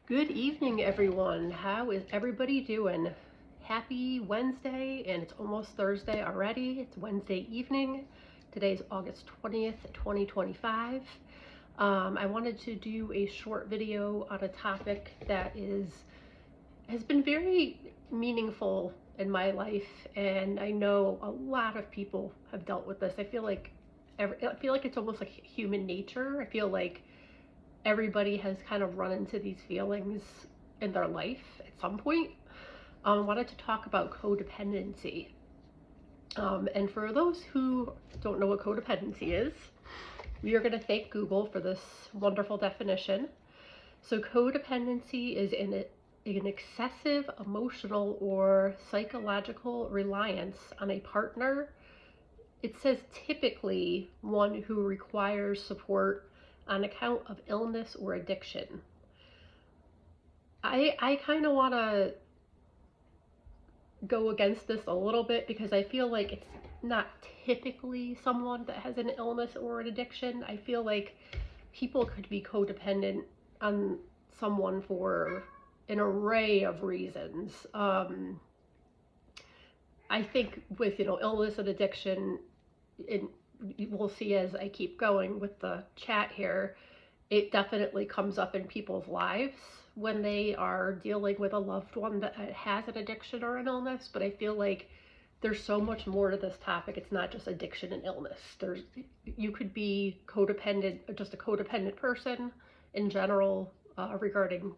Good evening, everyone. How is everybody doing? Happy Wednesday, and it's almost Thursday already. It's Wednesday evening. Today's August 20th, 2025. I wanted to do a short video on a topic that has been very meaningful in my life, and I know a lot of people have dealt with this. I feel like it's almost like human nature. I feel like everybody has kind of run into these feelings in their life at some point. I wanted to talk about codependency. And for those who don't know what codependency is, we are going to thank Google for this wonderful definition. So, codependency is an excessive emotional or psychological reliance on a partner. It says typically one who requires support on account of illness or addiction. I kind of want to go against this a little bit because I feel like it's not typically someone that has an illness or an addiction. I feel like people could be codependent on someone for an array of reasons. I think with illness and addiction, we'll see as I keep going with the chat here, it definitely comes up in people's lives when they are dealing with a loved one that has an addiction or an illness. But I feel like there's so much more to this topic. It's not just addiction and illness. You could be codependent, just a codependent person in general, regarding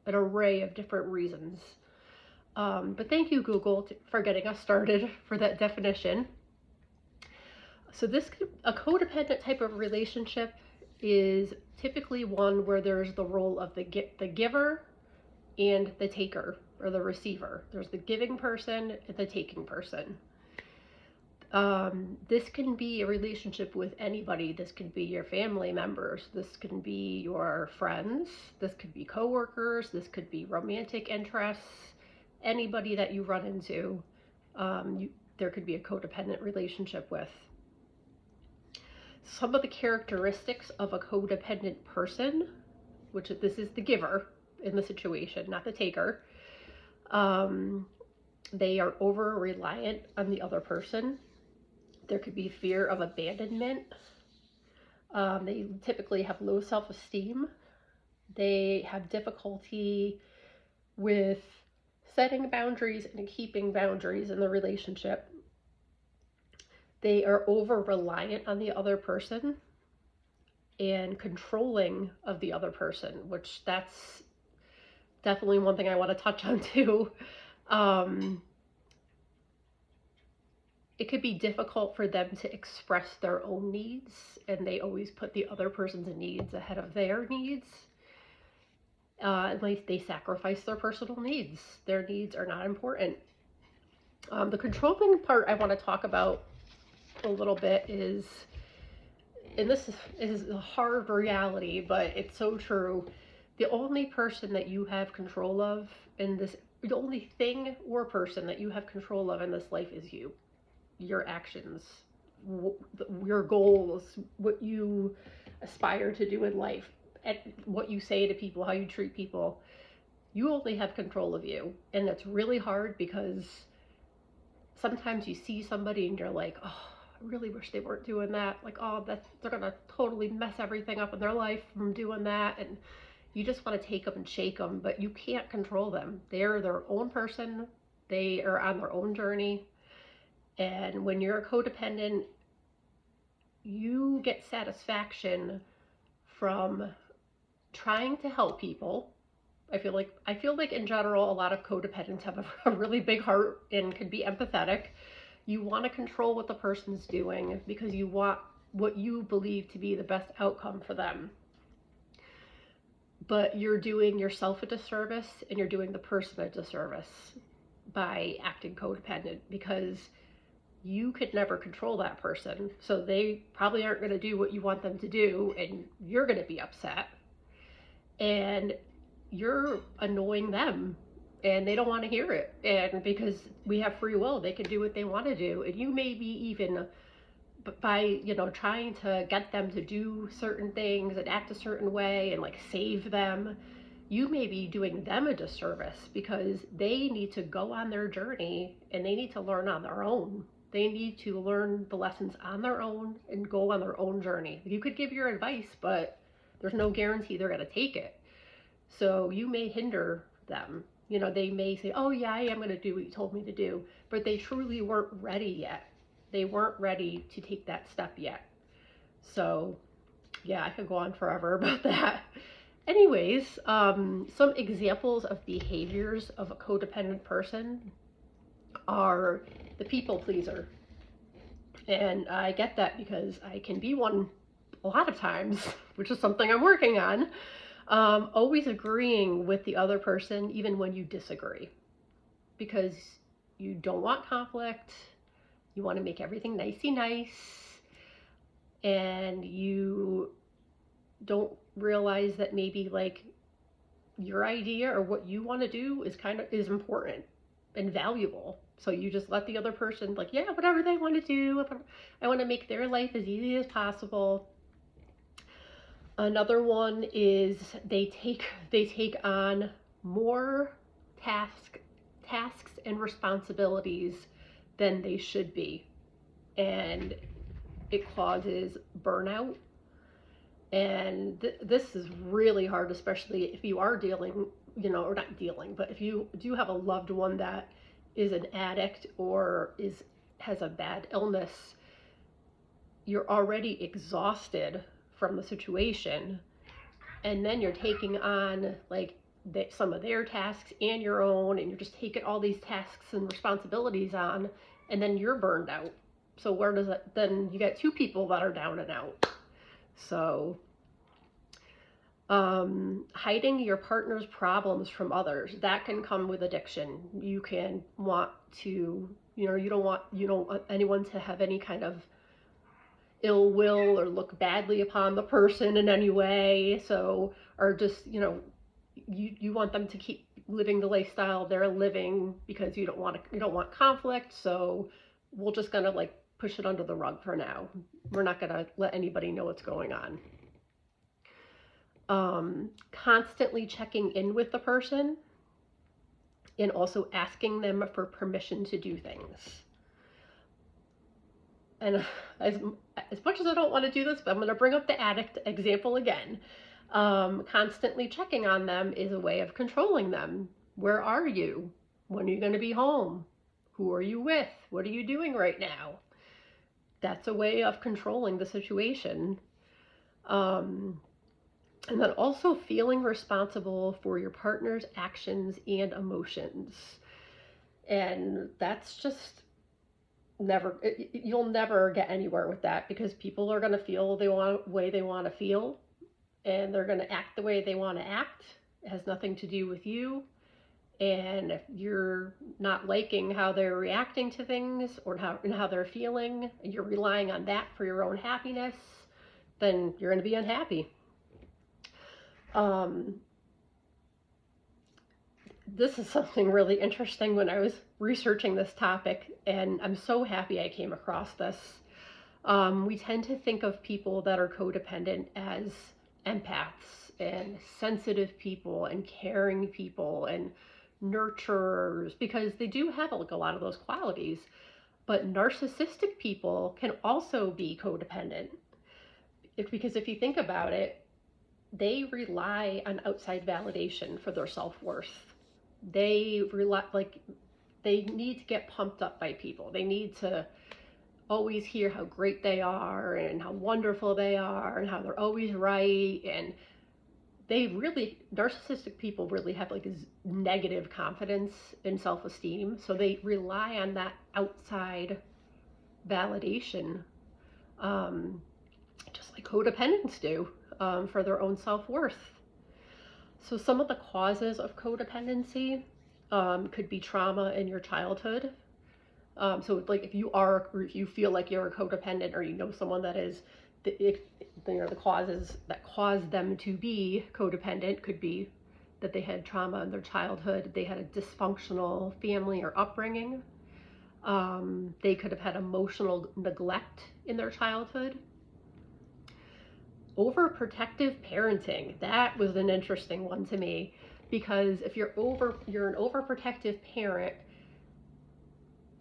an array of different reasons. But thank you, Google, for getting us started for that definition. So a codependent type of relationship is typically one where there's the role of the giver and the taker, or the receiver. There's the giving person and the taking person. This can be a relationship with anybody. This could be your family members. This can be your friends. This could be coworkers. This could be romantic interests. Anybody that you run into, there could be a codependent relationship with. Some of the characteristics of a codependent person, which this is the giver in the situation, not the taker. They are over reliant on the other person. There could be fear of abandonment. They typically have low self-esteem. They have difficulty with setting boundaries and keeping boundaries in the relationship. They are over reliant on the other person and controlling of the other person, which that's definitely one thing I want to touch on too. It could be difficult for them to express their own needs, and they always put the other person's needs ahead of their needs. Like they sacrifice their personal needs. Their needs are not important. The controlling part I want to talk about a little bit is, and this is a hard reality, but it's so true. The only person that you have control of the only thing or person that you have control of in this life is you. Your actions, your goals, what you aspire to do in life, and what you say to people, how you treat people. You only have control of you. And that's really hard because sometimes you see somebody and you're like, oh, I really wish they weren't doing that. Like, oh, they're going to totally mess everything up in their life from doing that. And you just want to take them and shake them, but you can't control them. They're their own person. They are on their own journey. And when you're a codependent, you get satisfaction from trying to help people. I feel like in general, a lot of codependents have a really big heart and can be empathetic. You want to control what the person's doing because you want what you believe to be the best outcome for them. But you're doing yourself a disservice and you're doing the person a disservice by acting codependent, because you could never control that person. So they probably aren't going to do what you want them to do, and you're going to be upset. And you're annoying them, and they don't want to hear it. And because we have free will, they can do what they want to do. And you may be even by, trying to get them to do certain things and act a certain way and like save them, you may be doing them a disservice because they need to go on their journey and they need to learn on their own. They need to learn the lessons on their own and go on their own journey. You could give your advice, but there's no guarantee they're going to take it. So you may hinder them. They may say, oh yeah, I am going to do what you told me to do, but they truly weren't ready yet. They weren't ready to take that step yet. So yeah, I could go on forever about that. Anyways, some examples of behaviors of a codependent person are the people pleaser. And I get that because I can be one a lot of times, which is something I'm working on. Always agreeing with the other person, even when you disagree, because you don't want conflict. You want to make everything nicey nice, and you don't realize that maybe like your idea or what you want to do is important and valuable. So you just let the other person like, yeah, whatever they want to do. I want to make their life as easy as possible. Another one is they take on more tasks and responsibilities than they should be, and it causes burnout. And this is really hard, especially if you are dealing, or not dealing, but if you do have a loved one that is an addict or has a bad illness. You're already exhausted from the situation, and then you're taking on like some of their tasks and your own, and you're just taking all these tasks and responsibilities on, and then you're burned out. So where does it, then you got two people that are down and out. So hiding your partner's problems from others, that can come with addiction. You can want to, you don't want anyone to have any kind of ill will or look badly upon the person in any way. So, or just, you want them to keep living the lifestyle they're living because you don't want conflict. So we're just gonna like push it under the rug for now. We're not gonna let anybody know what's going on. Constantly checking in with the person and also asking them for permission to do things. And as much as I don't want to do this, but I'm going to bring up the addict example again. Constantly checking on them is a way of controlling them. Where are you? When are you going to be home? Who are you with? What are you doing right now? That's a way of controlling the situation. And then also feeling responsible for your partner's actions and emotions. And that's just you'll never get anywhere with that, because people are going to feel the way they want to feel, and they're going to act the way they want to act. It has nothing to do with you. And if you're not liking how they're reacting to things or how they're feeling, and you're relying on that for your own happiness, then you're going to be unhappy. This is something really interesting when I was researching this topic, and I'm so happy I came across this. We tend to think of people that are codependent as empaths and sensitive people and caring people and nurturers, because they do have like a lot of those qualities. But narcissistic people can also be codependent, because if you think about it, they rely on outside validation for their self-worth. They need to get pumped up by people. They need to always hear how great they are and how wonderful they are and how they're always right. And narcissistic people really have like negative confidence and self-esteem. So they rely on that outside validation, just like codependents do, for their own self-worth. So some of the causes of codependency could be trauma in your childhood. So like if you feel like you're a codependent, or you know someone that is, the causes that cause them to be codependent could be that they had trauma in their childhood, they had a dysfunctional family or upbringing. They could have had emotional neglect in their childhood. Overprotective parenting. That was an interesting one to me, because if you're an overprotective parent,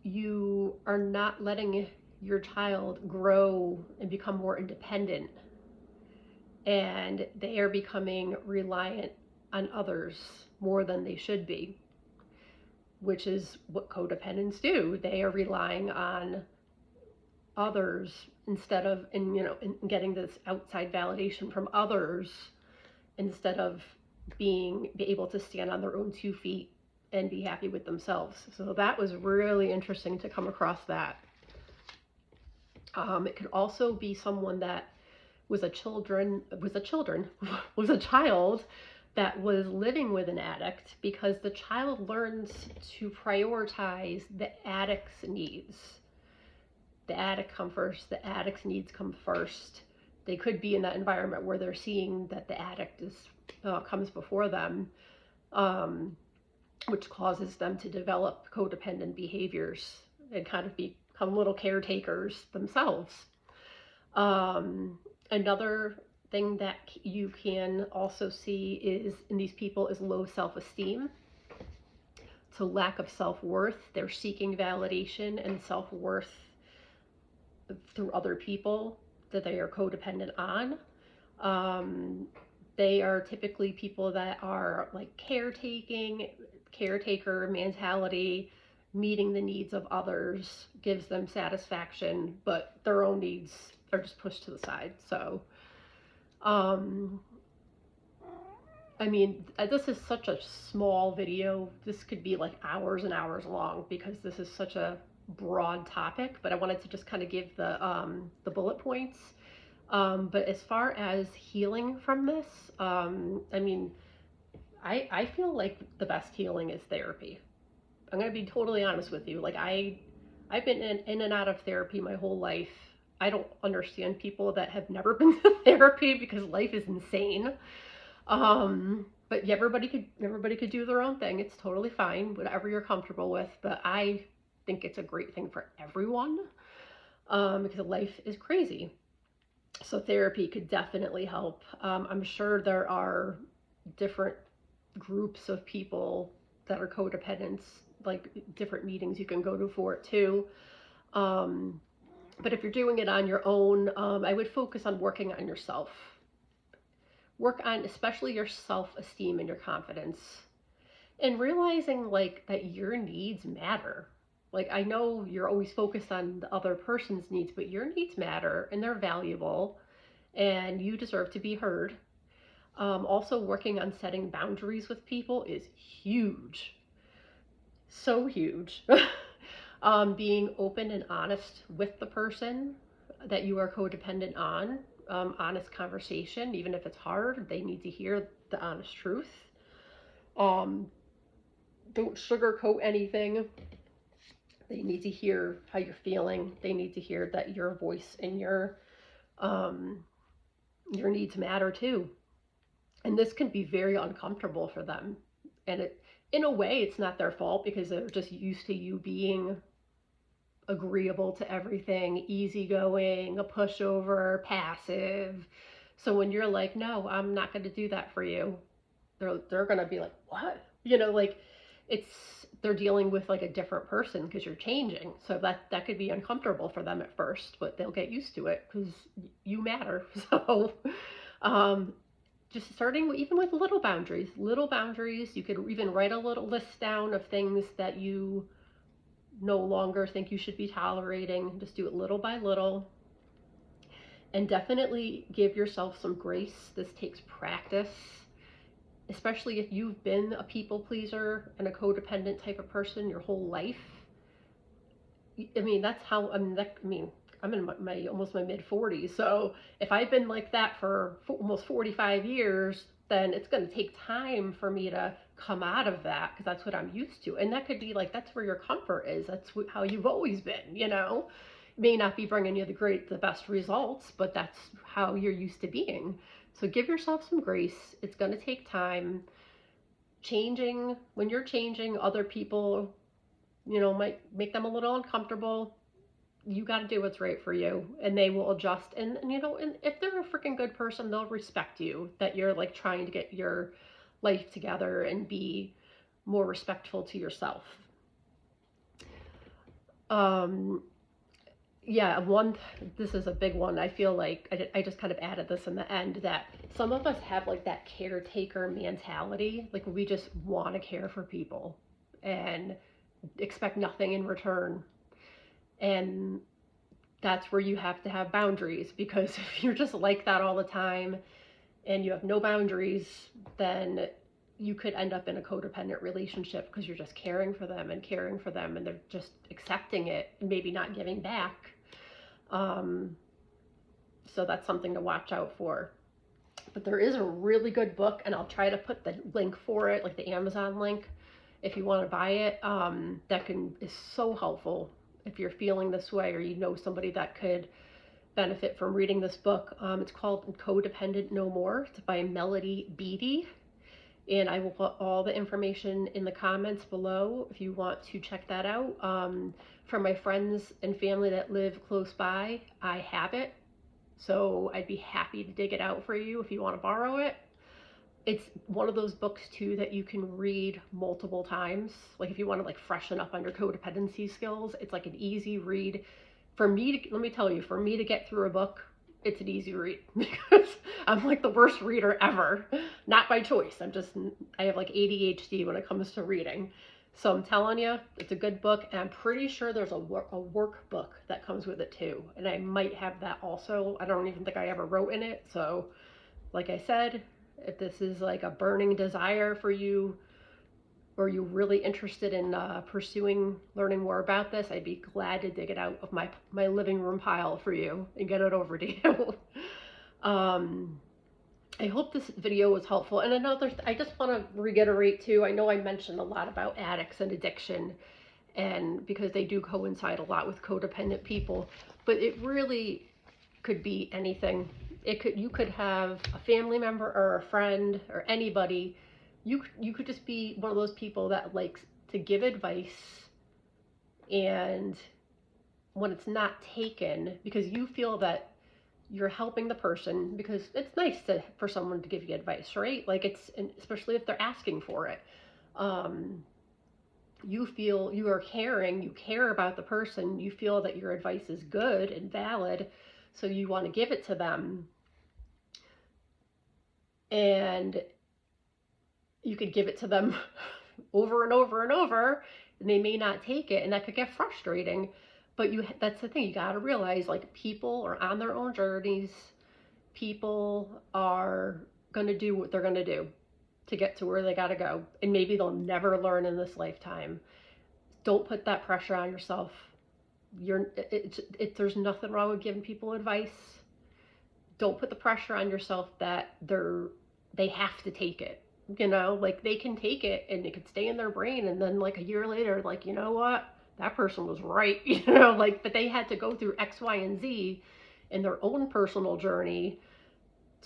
you are not letting your child grow and become more independent, and they are becoming reliant on others more than they should be, which is what codependents do. They are relying on others instead of, and in getting this outside validation from others, instead of be able to stand on their own 2 feet and be happy with themselves. So that was really interesting to come across that. It could also be someone that was a child that was living with an addict, because the child learns to prioritize the addict's needs. The addict comes first, the addict's needs come first. They could be in that environment where they're seeing that the addict comes before them, which causes them to develop codependent behaviors and kind of become little caretakers themselves. Another thing that you can also see is in these people is low self-esteem. So lack of self-worth. They're seeking validation and self-worth through other people that they are codependent on. They are typically people that are like caretaker mentality, meeting the needs of others gives them satisfaction, but their own needs are just pushed to the side. So, this is such a small video. This could be like hours and hours long, because this is such a broad topic, but I wanted to just kind of give the bullet points. But as far as healing from this, I feel like the best healing is therapy. I'm going to be totally honest with you. Like I've been in and out of therapy my whole life. I don't understand people that have never been to therapy, because life is insane. But everybody could do their own thing. It's totally fine, whatever you're comfortable with. But I think it's a great thing for everyone, because life is crazy. So therapy could definitely help. I'm sure there are different groups of people that are codependents, like different meetings you can go to for it too. But if you're doing it on your own, I would focus on working on yourself. Work on especially your self-esteem and your confidence, and realizing like that your needs matter. Like, I know you're always focused on the other person's needs, but your needs matter and they're valuable and you deserve to be heard. Also, working on setting boundaries with people is huge. So huge. Being open and honest with the person that you are codependent on. Honest conversation, even if it's hard, they need to hear the honest truth. Don't sugarcoat anything. They need to hear how you're feeling. They need to hear that your voice and your needs matter too. And this can be very uncomfortable for them. And in a way, it's not their fault, because they're just used to you being agreeable to everything, easygoing, a pushover, passive. So when you're like, no, I'm not going to do that for you, they're going to be like, what? They're dealing with like a different person, because you're changing. So that could be uncomfortable for them at first, but they'll get used to it because you matter. So just starting even with little boundaries. You could even write a little list down of things that you no longer think you should be tolerating. Just do it little by little. And definitely give yourself some grace. This takes practice, especially if you've been a people pleaser and a codependent type of person your whole life. That's how, I'm in my almost my mid 40s. So if I've been like that for almost 45 years, then it's going to take time for me to come out of that, because that's what I'm used to. And that could be like, that's where your comfort is. That's how you've always been, It may not be bringing you the best results, but that's how you're used to being. So give yourself some grace. It's going to take time. When you're changing, other people, might make them a little uncomfortable. you got to do what's right for you, and they will adjust. And you know, and if they're a freaking good person, they'll respect you that you're like trying to get your life together and be more respectful to yourself. Um, yeah, this is a big one. I feel like I just kind of added this in the end that some of us have like that caretaker mentality. Like we just want to care for people and expect nothing in return. And that's where you have to have boundaries, because if you're just like that all the time and you have no boundaries, then you could end up in a codependent relationship because you're just caring for them and caring for them and they're just accepting it and maybe not giving back. Um, so that's something to watch out for. But there is a really good book, and I'll try to put the link for it, like the Amazon link, if you want to buy it. That is so helpful if you're feeling this way or you know somebody that could benefit from reading this book. It's called Codependent No More. It's by Melody Beattie. And I will put all the information in the comments below if you want to check that out. For my friends and family that live close by, I have it. So I'd be happy to dig it out for you if you want to borrow it. It's one of those books too that you can read multiple times. Like if you want to like freshen up on your codependency skills, it's like an easy read. Let me tell you, for me to get through a book, it's an easy read because I'm like the worst reader ever. Not by choice. I have like ADHD when it comes to reading. So I'm telling you, it's a good book, and I'm pretty sure there's a workbook that comes with it too. And I might have that also. I don't even think I ever wrote in it. So like I said, if this is like a burning desire for you, or you're really interested in learning more about this, I'd be glad to dig it out of my living room pile for you and get it over to you. I hope this video was helpful. And I just want to reiterate too, I know I mentioned a lot about addicts and addiction, and because they do coincide a lot with codependent people, but it really could be anything. You could have a family member or a friend or anybody. You could just be one of those people that likes to give advice, and when it's not taken, because you feel that you're helping the person, because it's nice for someone to give you advice, right? Like especially if they're asking for it. You feel you are caring, you care about the person, you feel that your advice is good and valid, so you want to give it to them. And you could give it to them over and over and over, and they may not take it, and that could get frustrating. But that's the thing, you got to realize, like, people are on their own journeys. People are going to do what they're going to do to get to where they got to go, and maybe they'll never learn in this lifetime. Don't put that pressure on yourself. There's nothing wrong with giving people advice. Don't put the pressure on yourself that they have to take it. You know, like, they can take it and it could stay in their brain, and then like a year later, like, you know what, that person was right. You know, like, but they had to go through X, Y, and Z in their own personal journey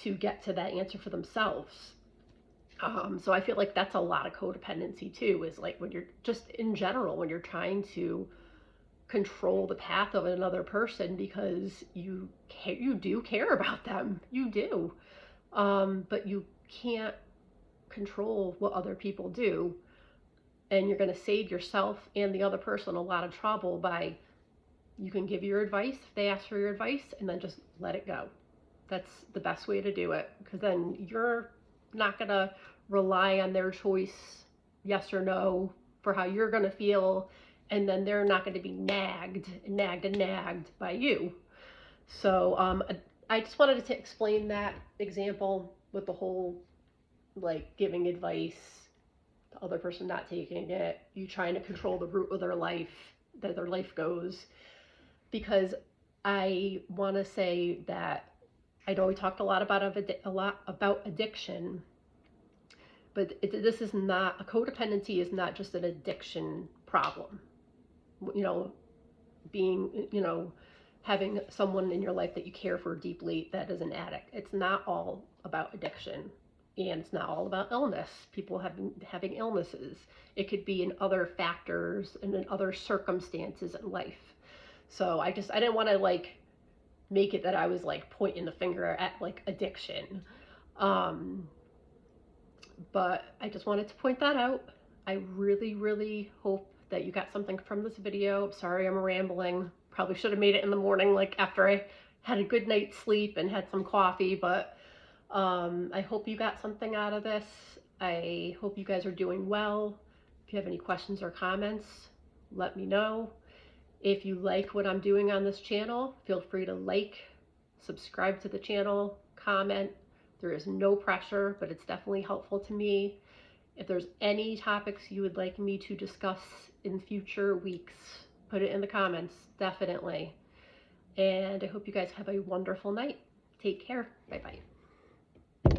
to get to that answer for themselves. So I feel like that's a lot of codependency too, is like when you're just in general, when you're trying to control the path of another person because you do care about them, you do, but you can't control what other people do, and you're going to save yourself and the other person a lot of trouble by, you can give your advice if they ask for your advice, and then just let it go. That's the best way to do it, because then you're not going to rely on their choice, yes or no, for how you're going to feel, and then they're not going to be nagged by you. So I just wanted to explain that example with the whole, like, giving advice, the other person not taking it, you trying to control the route of their life, that their life goes. Because I want to say that I know we talked a lot about addiction, but this is not, a codependency is not just an addiction problem. You know, having someone in your life that you care for deeply that is an addict, it's not all about addiction, and it's not all about illness. People having illnesses, it could be in other factors and in other circumstances in life. So I didn't want to like make it that I was like pointing the finger at like addiction. Um, but I just wanted to point that out. I really, really hope that you got something from this video. Sorry I'm rambling. Probably should have made it in the morning, like after I had a good night's sleep and had some coffee, but I hope you got something out of this. I hope you guys are doing well. If you have any questions or comments, let me know. If you like what I'm doing on this channel, feel free to like, subscribe to the channel, comment. There is no pressure, but it's definitely helpful to me. If there's any topics you would like me to discuss in future weeks, put it in the comments, definitely. And I hope you guys have a wonderful night. Take care. Bye-bye.